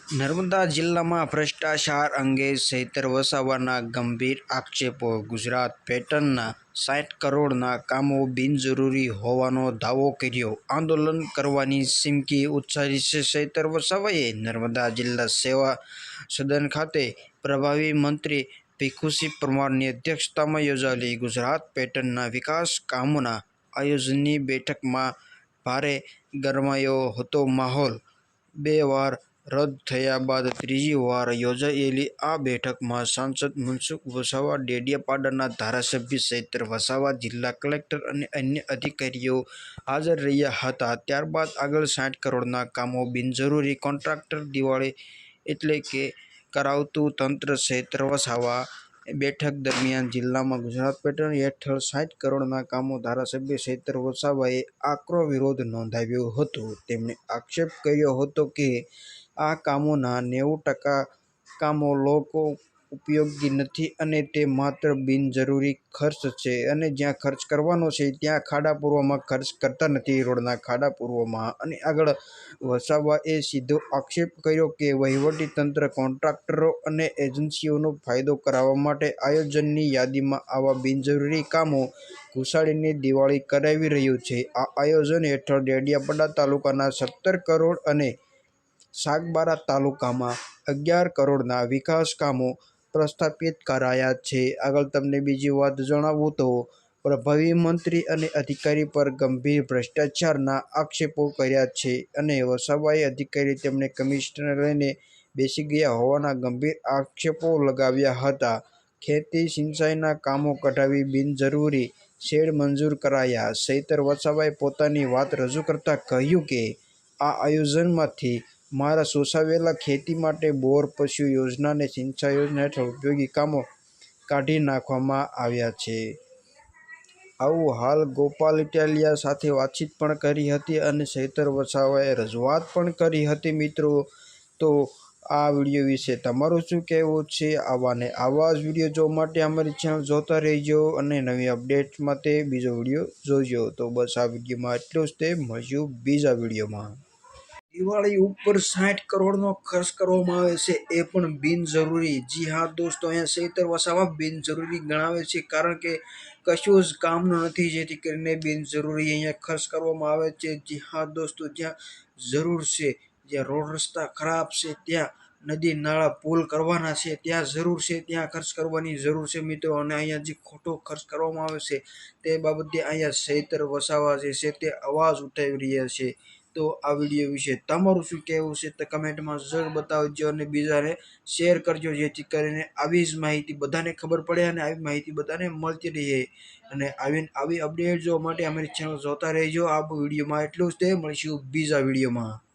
નર્મદા જિલ્લામાં ભ્રષ્ટાચાર અંગે ચૈતર વસાવાના ગંભીર આક્ષેપો. ગુજરાત પેટર્નના 60 કરોડના કામો બિનજરૂરી હોવાનો દાવો કર્યો. આંદોલન કરવાની ચીમકી ઉચ્ચારી છે ચૈતર વસાવાએ. નર્મદા જિલ્લા સેવા સદન ખાતે પ્રભારી મંત્રી ભીખુસિંહ પરમારની અધ્યક્ષતામાં યોજાયેલી ગુજરાત પેટર્નના વિકાસ કામોના આયોજનની બેઠકમાં ભારે ગરમાયો હતો માહોલ. 2 વાર રદ થયા બાદ ત્રીજી વાર યોજાયેલી આ બેઠકમાં સાંસદ મનસુખ વસાવા, ડેડિયાપાડાના ધારાસભ્ય ચૈતર વસાવા, જિલ્લા કલેક્ટર અને અન્ય અધિકારીઓ હાજર રહ્યા હતા. ત્યારબાદ આગળ 60 કરોડના કામો બિનજરૂરી કોન્ટ્રાક્ટર દિવાળી એટલે કે કરાવતું તંત્ર. ચૈતર વસાવા બેઠક દરમિયાન જિલ્લામાં ગુજરાત પેટર્ન હેઠળ 60 કરોડના કામો ધારાસભ્ય ચૈતર વસાવાએ આકરો વિરોધ નોંધાવ્યો હતો. તેમણે આક્ષેપ કર્યો હતો કે આ કામોના 90% કામો લોકો ઉપયોગી નથી અને તે માત્ર બિનજરૂરી ખર્ચ છે અને જ્યાં ખર્ચ કરવાનો છે ત્યાં ખાડા પૂરવામાં ખર્ચ કરતા નથી, રોડના ખાડા પૂરવામાં. અને આગળ વસાવાએ સીધો આક્ષેપ કર્યો કે વહીવટી તંત્ર કોન્ટ્રાક્ટરો અને એજન્સીઓનો ફાયદો કરાવવા માટે આયોજનની યાદીમાં આવા બિનજરૂરી કામો ઘુસાડીને દિવાળી કરાવી રહ્યું છે. આ આયોજન હેઠળ ડેડિયાપાડા તાલુકાના 17 કરોડ અને સાગબારા તાલુકામાં 11 કરોડના વિકાસ કામો પ્રસ્થાપિત કરાયા છે. આગળ તમને બીજી વાત જણાવું તો પ્રભારી મંત્રી અને અધિકારી પર ગંભીર ભ્રષ્ટાચારના આક્ષેપો કર્યા છે અને વસાવાએ અધિકારી તેમને કમિશનર લઈને બેસી ગયા હોવાના ગંભીર આક્ષેપો લગાવ્યા હતા. ખેતી સિંચાઈના કામો કઢાવી બિનજરૂરી શેડ મંજૂર કરાયા. ચૈતર વસાવાએ પોતાની વાત રજૂ કરતા કહ્યું કે આ આયોજનમાંથી મારા સૂચવેલા ખેતી માટે બોર, પશુ યોજના અને સિંચાઈ યોજના હેઠળ ઉપયોગી કામો કાઢી નાખવામાં આવ્યા છે. આવું હાલ ગોપાલ ઇટાલિયા સાથે વાતચીત પણ કરી હતી અને ચૈતર વસાવાએ રજૂઆત પણ કરી હતી. મિત્રો, તો આ વિડીયો વિશે તમારું શું કહેવું છે? આવા ને આવા જ વિડીયો જોવા માટે અમારી ચેનલ જોતા રહેજો અને નવી અપડેટ માટે બીજો વિડીયો જોજો. તો બસ આ વિડીયોમાં એટલું જ. તે મળ્યું બીજા વિડીયોમાં. દિવાળી ઉપર 60 કરોડનો ખર્ચ કરવામાં આવે છે, એ પણ બિનજરૂરી. જી હા દોસ્તો, અહીંયા ચૈતર વસાવા બિનજરૂરી ગણાવે છે કારણ કે કશું જ કામનું નથી, જેથી કરીને બિનજરૂરી અહીંયા ખર્ચ કરવામાં આવે છે. જી હા દોસ્તો, જ્યાં જરૂર છે, જ્યાં રોડ રસ્તા ખરાબ છે, ત્યાં નદી નાળા પુલ કરવાના છે, ત્યાં જરૂર છે ત્યાં ખર્ચ કરવાની જરૂર છે મિત્રો. અને અહીંયા જે ખોટો ખર્ચ કરવામાં આવે છે તે બાબતે અહીંયા ચૈતર વસાવા જે છે તે અવાજ ઉઠાવી રહ્યા છે. તો આ વિડીયો વિશે તમારું શું કહેવું છે તે કમેન્ટમાં જરૂર બતાવજો અને બીજાને શેર કરજો, જેથી કરીને આવી જ માહિતી બધાને ખબર પડે અને આવી માહિતી બધાને મળતી રહે. અને આવી અપડેટ જોવા માટે અમારી ચેનલ જોતા રહેજો. આ વિડીયોમાં એટલું જ. તે મળીશું બીજા વિડીયોમાં.